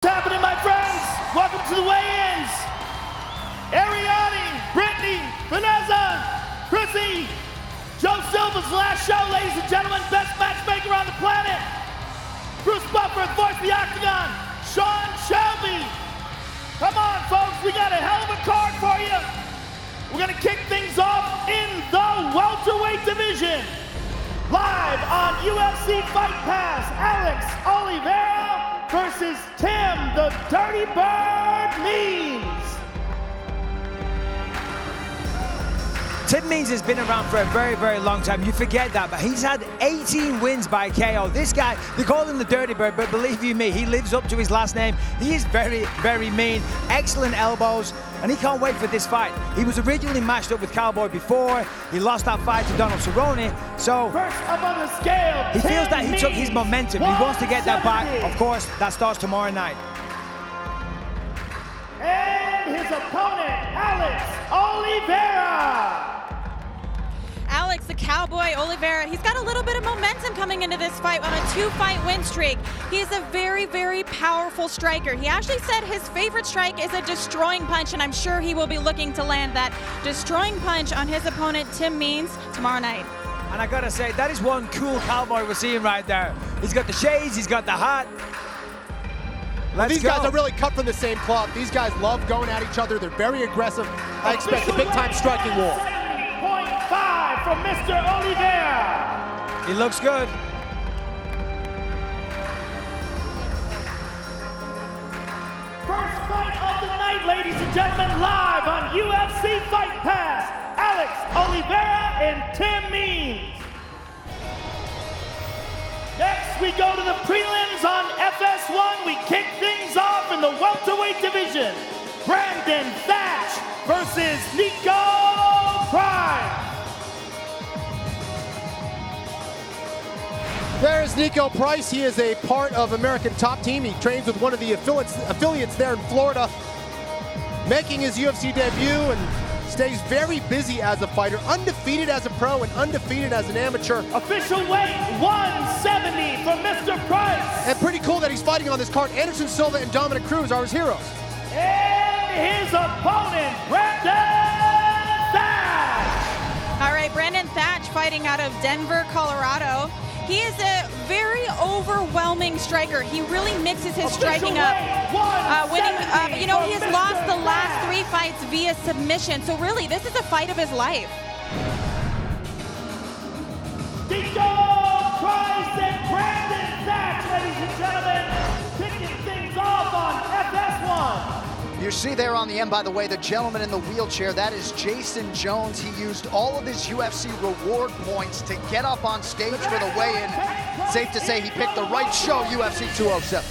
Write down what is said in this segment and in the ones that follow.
What's happening, my friends? Welcome to the weigh-ins. Ariani, Brittany, Vanessa, Chrissy, Joe Silva's last show, ladies and gentlemen. Best matchmaker on the planet. Bruce Buffer, voice of the Octagon. Sean Shelby. Come on, folks. We got a hell of a card for you. We're going to kick things off in the welterweight division. Live on UFC Fight Pass, Alex Oliveira versus Tim the Dirty Bird Means. Tim Means has been around for a very, very long time. You forget that, but he's had 18 wins by KO. This guy, they call him the Dirty Bird, but believe you me, he lives up to his last name. He is very, very mean. Excellent elbows, and he can't wait for this fight. He was originally matched up with Cowboy before. He lost that fight to Donald Cerrone, so First up on the scale, he feels Tim that he took his Means, momentum. He wants to get that back. 170. Of course, that starts tomorrow night. And his opponent, Alex Oliveira. Alex, the Cowboy Oliveira, he's got a little bit of momentum coming into this fight on a 2-fight win streak. He's a very, very powerful striker. He actually said his favorite strike is a destroying punch, and I'm sure he will be looking to land that destroying punch on his opponent, Tim Means, tomorrow night. And I gotta say, that is one cool Cowboy we're seeing right there. He's got the shades, he's got the hat. These guys are really cut from the same cloth. These guys love going at each other. They're very aggressive. I expect a big-time striking war. 70.5 from Mr. Oliveira. He looks good. First fight of the night, ladies and gentlemen, live on UFC Fight Pass. Alex Oliveira and Tim Means. Next, we go to the prelims on FS1. We kick things off in the welterweight division. Brandon Thatch versus Niko Price. There is Niko Price. He is a part of American Top Team. He trains with one of the affiliates there in Florida, making his UFC debut and stays very busy as a fighter, undefeated as a pro and undefeated as an amateur. Official weight 170 for Mr. Price. And pretty cool that he's fighting on this card. Anderson Silva and Dominick Cruz are his heroes. And his opponent, Brandon Thatch. All right, Brandon Thatch fighting out of Denver, Colorado. He is a very overwhelming striker. He really mixes his striking up, winning. You know, he has lost the last 3 fights via submission. So really, this is a fight of his life. Niko Price and Brandon Thatch, ladies and gentlemen, kicking things off on FS1. You see there on the end, by the way, the gentleman in the wheelchair, that is Jason Jones. He used all of his UFC reward points to get up on stage for the weigh-in. Safe to say he picked the right show, UFC 207.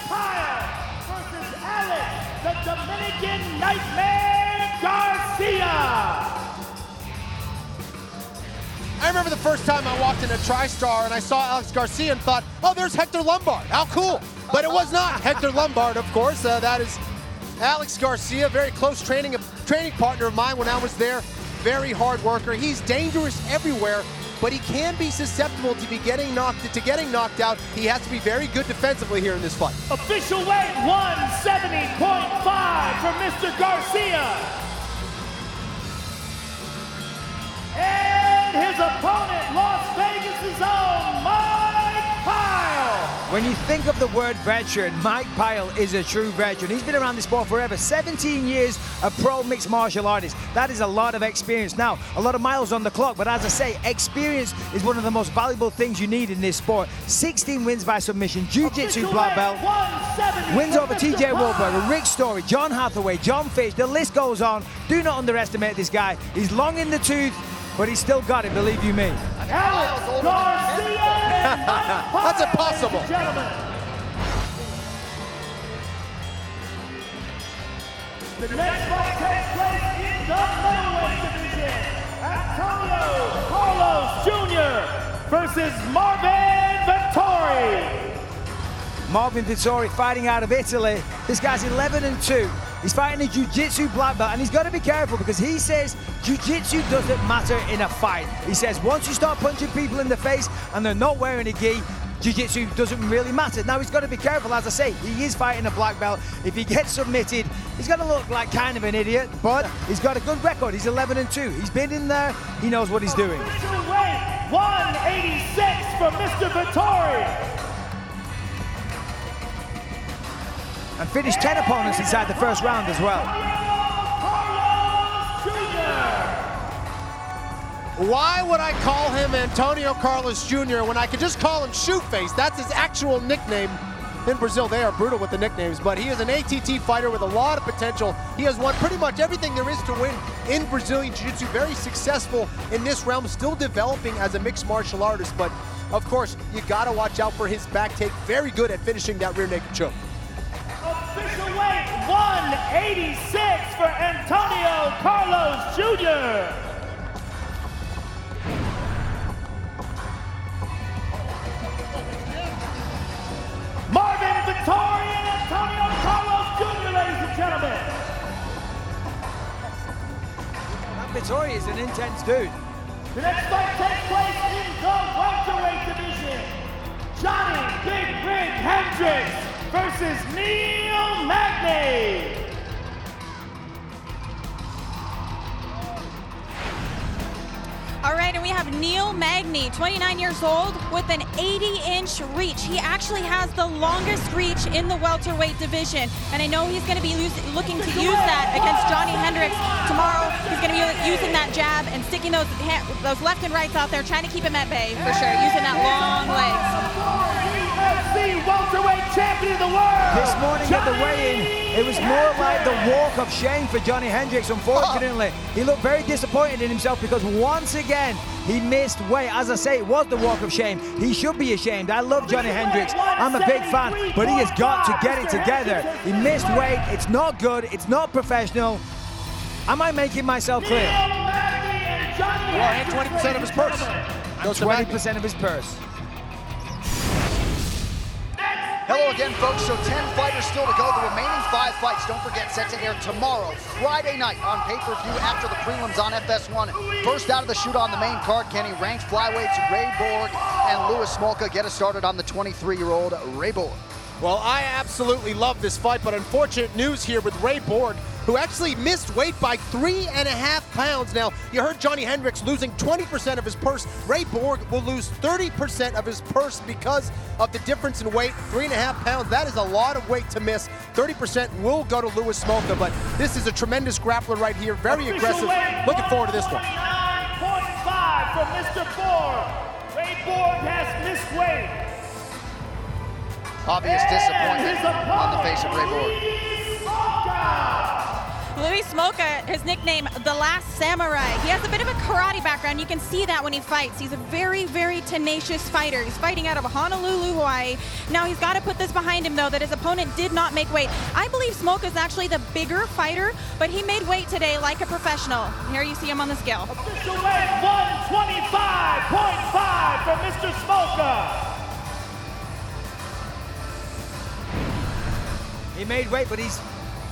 Pyle versus Alex, the Dominican Nightmare Garcia. I remember the first time I walked into TriStar and I saw Alex Garcia and thought, oh, there's Hector Lombard. How cool. But it was not Hector Lombard, of course. That is Alex Garcia, very close training partner of mine when I was there. Very hard worker. He's dangerous everywhere, but he can be susceptible to getting knocked out. He has to be very good defensively here in this fight. Official weight 170.5 for Mr. Garcia. And his opponent, Las Vegas' own Mike Pyle. When you think of the word veteran, Mike Pyle is a true veteran. He's been around this sport forever. 17 years a pro mixed martial artist. That is a lot of experience. Now, a lot of miles on the clock, but as I say, experience is one of the most valuable things you need in this sport. 16 wins by submission, jiu-jitsu black belt, wins over TJ Wahlberger, Rick Story, John Hathaway, John Fish, the list goes on. Do not underestimate this guy. He's long in the tooth, but he's still got it, believe you me. Alex Garcia. That's impossible. Gentlemen. The next fight takes place in the middleweight division. Antonio Carlos Jr. versus Marvin Vettori. Marvin Vettori fighting out of Italy. This guy's 11-2. He's fighting a jiu-jitsu black belt, and he's got to be careful because he says jiu-jitsu doesn't matter in a fight. He says once you start punching people in the face and they're not wearing a gi, jiu-jitsu doesn't really matter. Now, he's got to be careful. As I say, he is fighting a black belt. If he gets submitted, he's going to look like kind of an idiot, but he's got a good record. He's 11-2. He's been in there. He knows what he's doing. Official weight, 186 for Mr. Vettori. And finished 10 opponents inside the first round as well. Why would I call him Antonio Carlos Jr. when I could just call him Shoeface? That's his actual nickname. In Brazil, they are brutal with the nicknames, but he is an ATT fighter with a lot of potential. He has won pretty much everything there is to win in Brazilian Jiu-Jitsu. Very successful in this realm, still developing as a mixed martial artist. But of course, you gotta watch out for his back take. Very good at finishing that rear naked choke. Official weight, 186 for Antonio Carlos Jr. Marvin Vettori and Antonio Carlos Jr., ladies and gentlemen. That Vettori is an intense dude. The next fight takes place in the welterweight division. Johnny Big Rig Hendrix versus Magny. All right, and we have Magny, 29 years old, with an 80-inch reach. He actually has the longest reach in the welterweight division, and I know he's going to be looking to use that against Johnny Hendrix tomorrow. He's going to be using that jab and sticking those left and rights out there, trying to keep him at bay, for sure, using that long legs. UFC welterweight champion of the world. This morning at the weigh-in, it was more like the walk of shame for Johnny Hendrix, unfortunately. He looked very disappointed in himself because once again, he missed weight. As I say, it was the walk of shame. He should be ashamed. I love Johnny Hendrix. I'm a big fan, but he has got to get it together. He missed weight. It's not good. It's not professional. Am I making myself clear? Well, and 20% of his purse. 20% of his purse. Hello again, folks. So 10 fighters still to go. The remaining 5 fights, don't forget, set to air tomorrow, Friday night on pay-per-view after the prelims on FS1. First out of the chute on the main card, Kenny, ranked flyweights Ray Borg and Louis Smolka get us started on the 23-year-old Ray Borg. Well, I absolutely love this fight, but unfortunate news here with Ray Borg, who actually missed weight by 3.5 pounds. Now, you heard Johnny Hendrix losing 20% of his purse. Ray Borg will lose 30% of his purse because of the difference in weight, 3.5 pounds. That is a lot of weight to miss. 30% will go to Louis Smolka, but this is a tremendous grappler right here, very aggressive. Looking forward to this one. 29.5 from Mr. Borg. Ray Borg has missed weight. Obvious disappointment on the face of Ray Borg. Louis Smolka, his nickname, The Last Samurai. He has a bit of a karate background. You can see that when he fights. He's a very, very tenacious fighter. He's fighting out of Honolulu, Hawaii. Now he's got to put this behind him, though, that his opponent did not make weight. I believe Smolka is actually the bigger fighter, but he made weight today like a professional. Here you see him on the scale. Official weight, 125.5 for Mr. Smolka. He made weight, but he's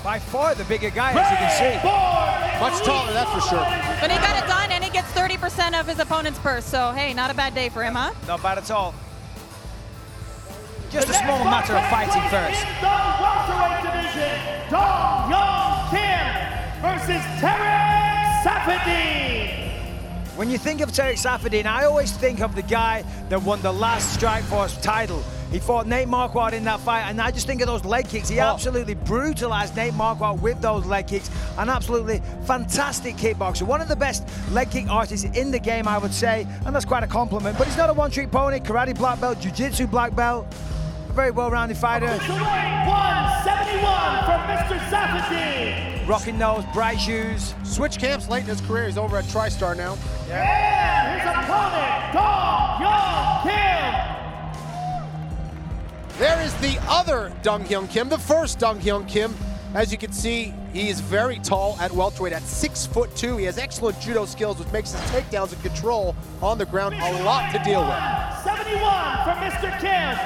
by far the bigger guy, as you can see. Much taller, that's for sure. But he got it done, and he gets 30% of his opponent's purse. So, hey, not a bad day for him, huh? Not bad at all. Just a small matter of fighting first. In the welterweight division, Dong Young Kim versus Tarek Saffiedine. When you think of Tarek Saffiedine, I always think of the guy that won the last Strikeforce title. He fought Nate Marquardt in that fight, and I just think of those leg kicks. He absolutely brutalized Nate Marquardt with those leg kicks. An absolutely fantastic kickboxer. One of the best leg kick artists in the game, I would say, and that's quite a compliment. But he's not a one-trick pony. Karate black belt, jiu-jitsu black belt. A very well-rounded fighter. 171 from Mr. Saffiedine. Rocking those bright shoes. Switch camps late in his career. He's over at TriStar now. And his opponent, Dong Young Kim. There is the other Dong Hyun Kim, the first Dong Hyun Kim. As you can see, he is very tall at welterweight at 6'2". He has excellent judo skills, which makes his takedowns and control on the ground a lot to deal with. 71 from Mr. Kim.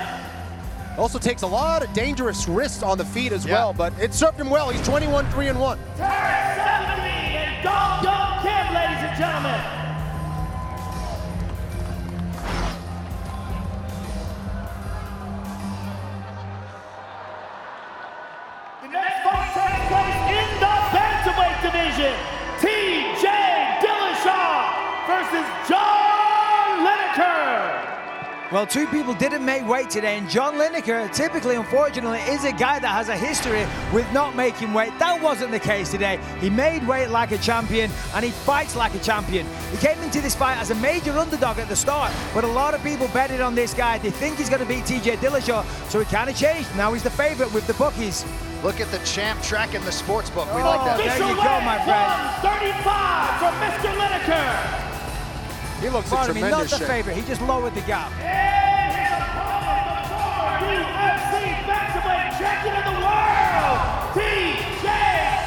Also takes a lot of dangerous risks on the feet as well, but it served him well. He's 21-3-1. Tarek Saffiedine and Dong Young Kim, ladies and gentlemen. The next fight takes place in the bantamweight division. TJ Dillashaw versus John Lineker. Well, two people didn't make weight today, and John Lineker, typically, unfortunately, is a guy that has a history with not making weight. That wasn't the case today. He made weight like a champion, and he fights like a champion. He came into this fight as a major underdog at the start, but a lot of people betted on this guy. They think he's going to beat TJ Dillashaw, so it kind of changed. Now he's the favorite with the bookies. Look at the champ track in the sports book. We like that. There you go, my friend. 135 from Mr. Lineker. He looks in tremendous not the shape. favorite. He just lowered the gap. And his opponent, the former UFC bantamweight champion of the world, TJ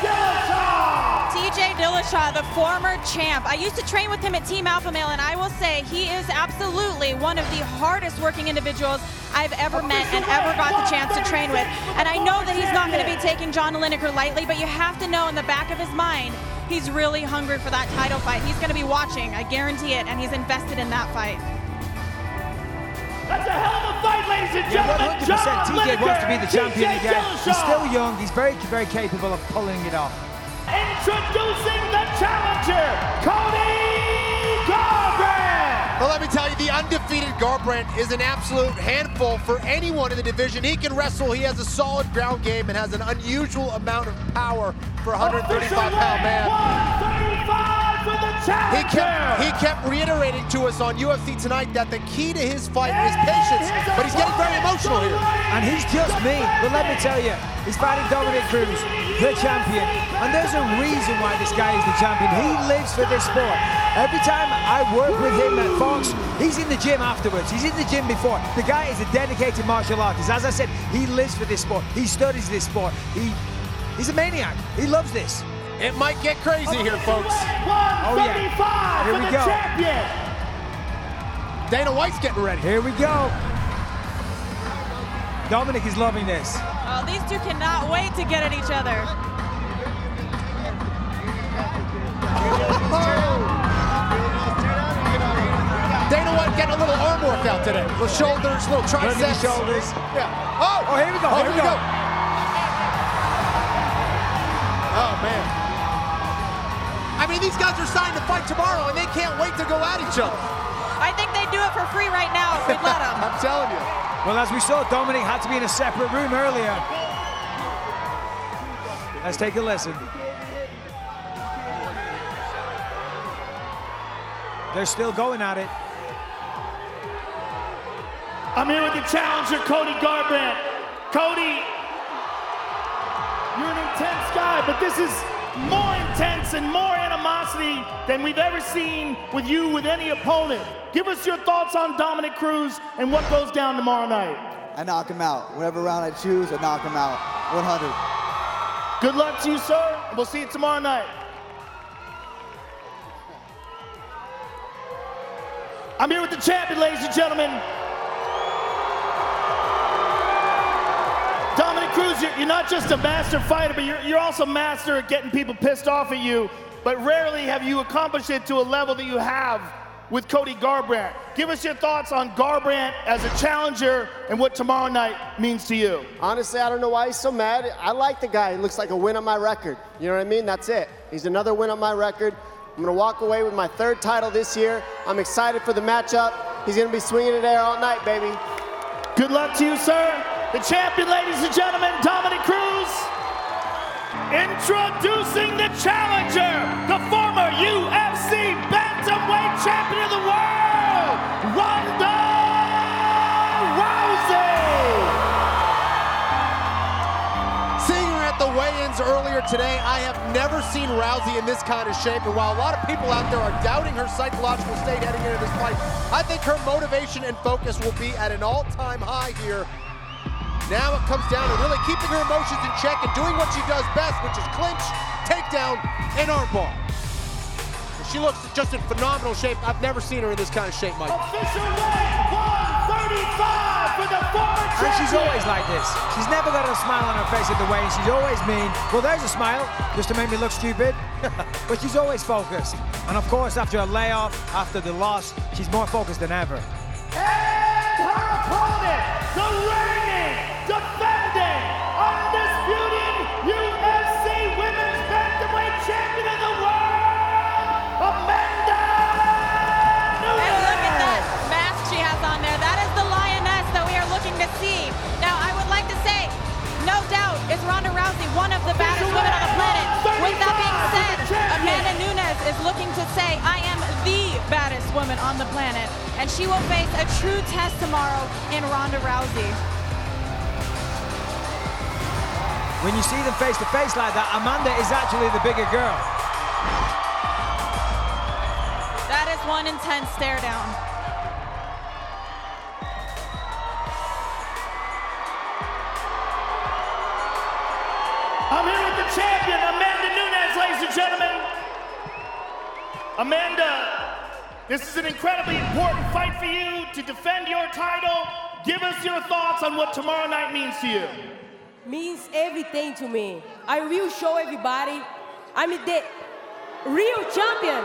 Dillashaw. TJ Dillashaw, the former champ. I used to train with him at Team Alpha Male, and I will say he is absolutely one of the hardest working individuals I've ever met and ever got the chance to train with. And I know that he's not going to be taking John Lineker lightly, but you have to know in the back of his mind, he's really hungry for that title fight. He's going to be watching, I guarantee it, and he's invested in that fight. That's a hell of a fight, ladies and gentlemen. 100% John TJ Lineker, wants to be the champion TJ again. Dillashaw. He's still young. He's very, very capable of pulling it off. Introducing the challenger, Cody Garbrandt. Well, let me tell you, the undefeated Garbrandt is an absolute handful for anyone in the division. He can wrestle, he has a solid ground game, and has an unusual amount of power for a 135-pound man. 135 for the challenger. He kept reiterating to us on UFC Tonight that the key to his fight is patience, but he's getting very emotional here. And he's just me. But let me tell you, he's fighting Dominick Cruz, the champion. And there's a reason why this guy is the champion. He lives for this sport. Every time I work with him at Fox, he's in the gym afterwards. He's in the gym before. The guy is a dedicated martial artist. As I said, he lives for this sport. He studies this sport. He's a maniac. He loves this. It might get crazy here, folks. 135 Here for we the go. champion. Dana White's getting ready. Here we go. Dominic is loving this. Oh, these two cannot wait to get at each other. Dana White getting a little arm workout today. Little shoulders, little triceps. Working the shoulders. Yeah. Oh, here we go. Here we go. Oh, man. I mean, these guys are signed to fight tomorrow, and they can't wait to go at each other. I think they'd do it for free right now if we'd let them. I'm telling you. Well, as we saw, Dominic had to be in a separate room earlier. Let's take a listen. They're still going at it. I'm here with the challenger, Cody Garbrandt. Cody, you're an intense guy, but this is more intense and more animosity than we've ever seen with you with any opponent. Give us your thoughts on Dominick Cruz and what goes down tomorrow night. I knock him out. Whatever round I choose, I knock him out. 100. Good luck to you, sir. We'll see you tomorrow night. I'm here with the champion, ladies and gentlemen. Dominick Cruz, you're not just a master fighter, but you're also master at getting people pissed off at you. But rarely have you accomplished it to a level that you have with Cody Garbrandt. Give us your thoughts on Garbrandt as a challenger and what tomorrow night means to you. Honestly, I don't know why he's so mad. I like the guy. He looks like a win on my record. You know what I mean? That's it. He's another win on my record. I'm going to walk away with my third title this year. I'm excited for the matchup. He's going to be swinging it there all night, baby. Good luck to you, sir. The champion, ladies and gentlemen, Dominick Cruz. Introducing the challenger, the former UFC bantamweight champion of the world, Ronda Rousey. Seeing her at the weigh-ins earlier today, I have never seen Rousey in this kind of shape. And while a lot of people out there are doubting her psychological state heading into this fight, I think her motivation and focus will be at an all-time high here. Now it comes down to really keeping her emotions in check and doing what she does best, which is clinch, takedown, and armbar. She looks just in phenomenal shape. I've never seen her in this kind of shape, Mike. Official weight, 135 for the former champion. And she's always like this. She's never got a smile on her face at the weigh-in. She's always mean. Well, there's a smile, just to make me look stupid. But she's always focused. And of course, after a layoff, after the loss, she's more focused than ever. And her opponent, the reigning, defending, undisputed one of the baddest women on the planet. With that being said, Amanda Nunes is looking to say, I am the baddest woman on the planet. And she will face a true test tomorrow in Ronda Rousey. When you see them face to face like that, Amanda is actually the bigger girl. That is one intense stare down. I'm here with the champion, Amanda Nunes, ladies and gentlemen. Amanda, this is an incredibly important fight for you to defend your title. Give us your thoughts on what tomorrow night means to you. Means everything to me. I will show everybody I'm the real champion.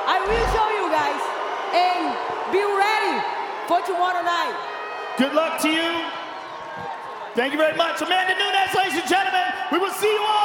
I will show you guys, and be ready for tomorrow night. Good luck to you. Thank you very much. Amanda Nunes, ladies and gentlemen. We will see you all